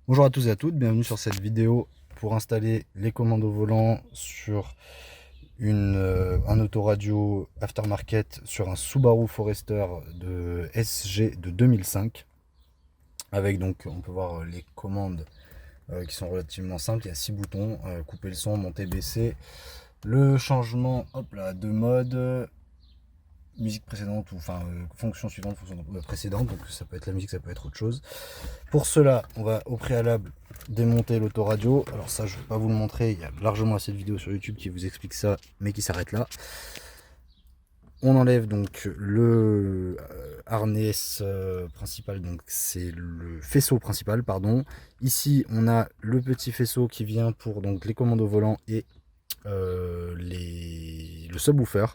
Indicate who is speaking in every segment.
Speaker 1: Bonjour à tous et à toutes, bienvenue sur cette vidéo pour installer les commandes au volant sur un autoradio aftermarket sur un Subaru Forester de SG de 2005. Avec donc, on peut voir les commandes qui sont relativement simples, il y a 6 boutons, couper le son, monter, baisser, le changement hop là, de mode, musique précédente ou enfin fonction suivante, fonction précédente, donc ça peut être la musique, ça peut être autre chose. Pour cela, on va au préalable démonter l'autoradio. Alors ça, je ne vais pas vous le montrer, il y a largement assez de vidéos sur YouTube qui vous expliquent ça, mais qui s'arrêtent là. On enlève donc le harnais principal, donc c'est le faisceau principal, pardon. Ici, on a le petit faisceau qui vient pour donc les commandes au volant et le subwoofer.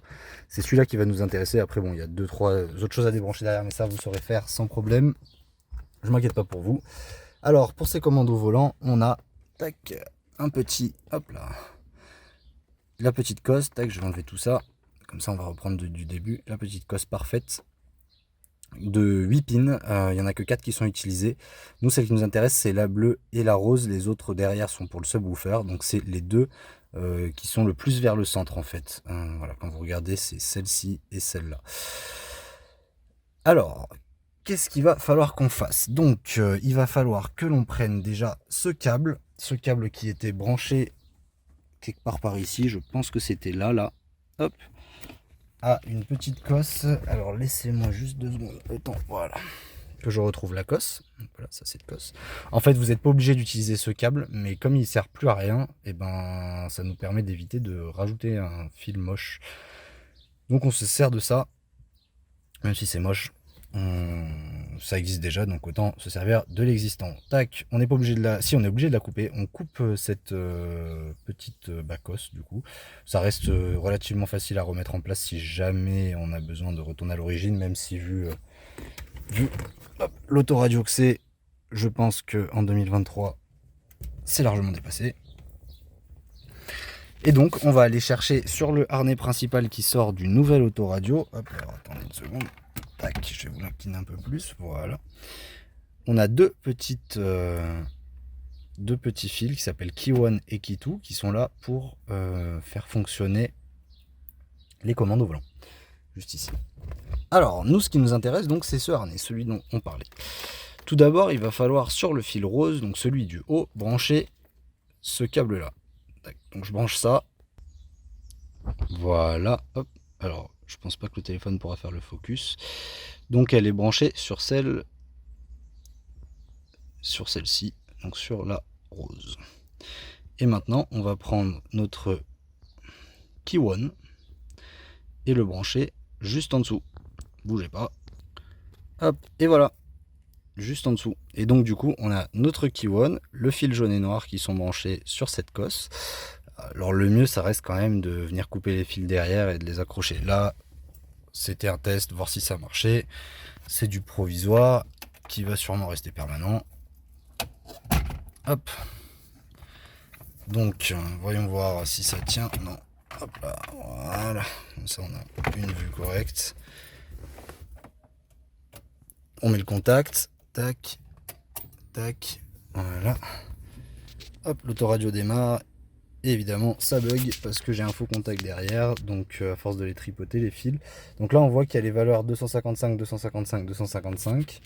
Speaker 1: C'est celui-là qui va nous intéresser. Après, bon, il y a 2-3 autres choses à débrancher derrière, mais ça, vous saurez faire sans problème. Je m'inquiète pas pour vous. Alors, pour ces commandes au volant, on a tac, un petit, hop là, la petite cosse, tac, je vais enlever tout ça. Comme ça, on va reprendre du début. La petite cosse parfaite de 8 pins. Il n'y en a que 4 qui sont utilisées. Nous, celle qui nous intéresse, c'est la bleue et la rose. Les autres derrière sont pour le subwoofer. Donc, c'est les deux qui sont le plus vers le centre, en fait. Voilà, quand vous regardez, c'est celle-ci et celle-là. Alors, qu'est-ce qu'il va falloir qu'on fasse? Donc, il va falloir que l'on prenne déjà ce câble qui était branché quelque part par ici, je pense que c'était là, hop, à une petite cosse. Alors, laissez-moi juste 2 secondes, le temps, voilà, que je retrouve la cosse. Voilà, ça c'est de cosse. En fait, vous n'êtes pas obligé d'utiliser ce câble, mais comme il ne sert plus à rien, et ben, ça nous permet d'éviter de rajouter un fil moche. Donc, on se sert de ça, même si c'est moche. Ça existe déjà, donc autant se servir de l'existant. Tac, on n'est pas obligé de la... Si, on est obligé de la couper. On coupe cette petite bacosse, du coup. Ça reste relativement facile à remettre en place si jamais on a besoin de retourner à l'origine, même si vu l'autoradio que c'est, je pense qu'en 2023, c'est largement dépassé. Et donc, on va aller chercher sur le harnais principal qui sort du nouvel autoradio. Hop, alors attendez une seconde. Tac, je vais vous l'incliner un peu plus, voilà. On a deux petits fils qui s'appellent Key 1 et Key 2 qui sont là pour faire fonctionner les commandes au volant. Juste ici. Alors, nous, ce qui nous intéresse, donc, c'est ce harnais, celui dont on parlait. Tout d'abord, il va falloir, sur le fil rose, donc celui du haut, brancher ce câble-là. Donc, je branche ça. Voilà, hop. Alors, je pense pas que le téléphone pourra faire le focus. Donc, elle est branchée sur celle-ci, donc sur la rose. Et maintenant, on va prendre notre Key 1 et le brancher juste en dessous. Bougez pas. Hop, et voilà, juste en dessous. Et donc du coup, on a notre Key 1, le fil jaune et noir qui sont branchés sur cette cosse. Alors le mieux, ça reste quand même de venir couper les fils derrière et de les accrocher. Là, c'était un test, voir si ça marchait. C'est du provisoire qui va sûrement rester permanent. Hop. Donc, voyons voir si ça tient. Non. Hop là, voilà. Comme ça, on a une vue correcte. On met le contact. Tac. Tac. Voilà. Hop, l'autoradio démarre. Et évidemment, ça bug parce que j'ai un faux contact derrière. Donc, à force de les tripoter, les fils. Donc là, on voit qu'il y a les valeurs 255, 255, 255.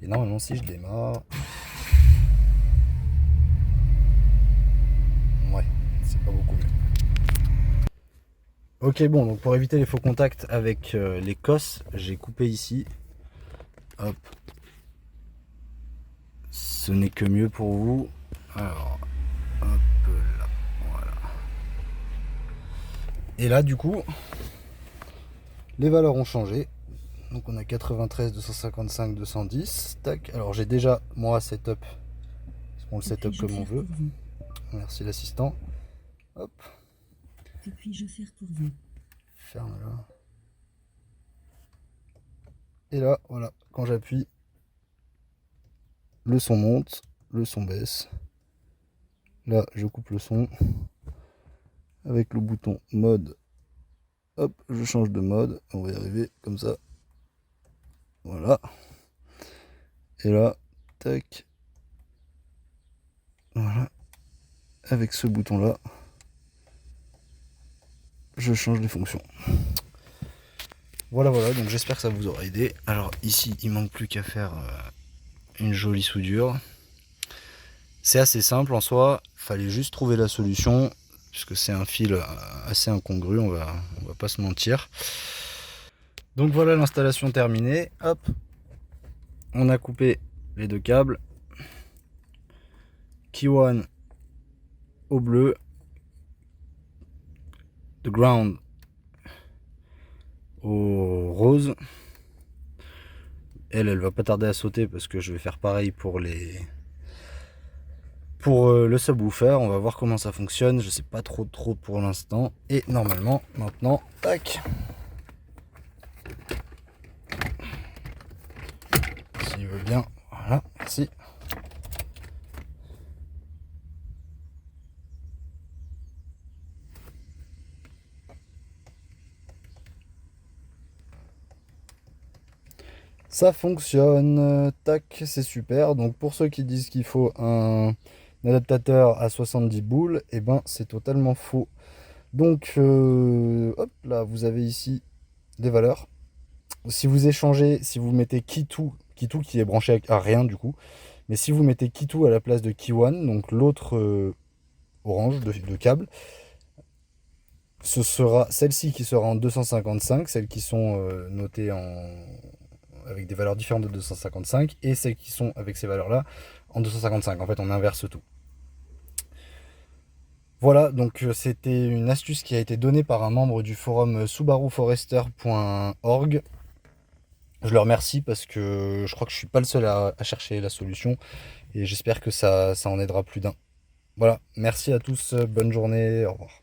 Speaker 1: Et normalement, si je démarre... Ouais, c'est pas beaucoup mieux. Ok, bon, donc pour éviter les faux contacts avec les cosses, j'ai coupé ici. Hop. Ce n'est que mieux pour vous. Alors, hop là, voilà. Et là, du coup, les valeurs ont changé. Donc on a 93, 255, 210. Tac. Alors j'ai déjà, moi, setup. On le setup comme on veut. Merci l'assistant. Hop.
Speaker 2: Que puis-je faire pour vous?
Speaker 1: Ferme-la. Et là, voilà, quand j'appuie, le son monte, le son baisse. Là, je coupe le son avec le bouton mode. Hop, je change de mode. On va y arriver comme ça. Voilà. Et là, tac. Voilà. Avec ce bouton là, je change les fonctions. Voilà, donc j'espère que ça vous aura aidé. Alors ici, il manque plus qu'à faire une jolie soudure. C'est assez simple en soi, fallait juste trouver la solution, puisque c'est un fil assez incongru, on va pas se mentir. Donc voilà l'installation terminée, hop, on a coupé les deux câbles, Kiwan au bleu, the ground au rose. Elle va pas tarder à sauter parce que je vais faire pareil pour le subwoofer. On va voir comment ça fonctionne. Je sais pas trop pour l'instant. Et normalement, maintenant, tac. S'il veut bien. Voilà, merci. Ça fonctionne, tac, c'est super. Donc pour ceux qui disent qu'il faut un adaptateur à 70 boules, et ben c'est totalement faux. Donc hop là, vous avez ici des valeurs. Si vous échangez, si vous mettez Key2 qui est branché à rien du coup, mais si vous mettez Key2 à la place de Key1, donc l'autre orange de câble, ce sera celle-ci qui sera en 255, celles qui sont notées avec des valeurs différentes de 255, et celles qui sont avec ces valeurs-là en 255. En fait, on inverse tout. Voilà, donc c'était une astuce qui a été donnée par un membre du forum subaruforester.org. Je le remercie parce que je crois que je suis pas le seul à chercher la solution, et j'espère que ça en aidera plus d'un. Voilà, merci à tous, bonne journée, au revoir.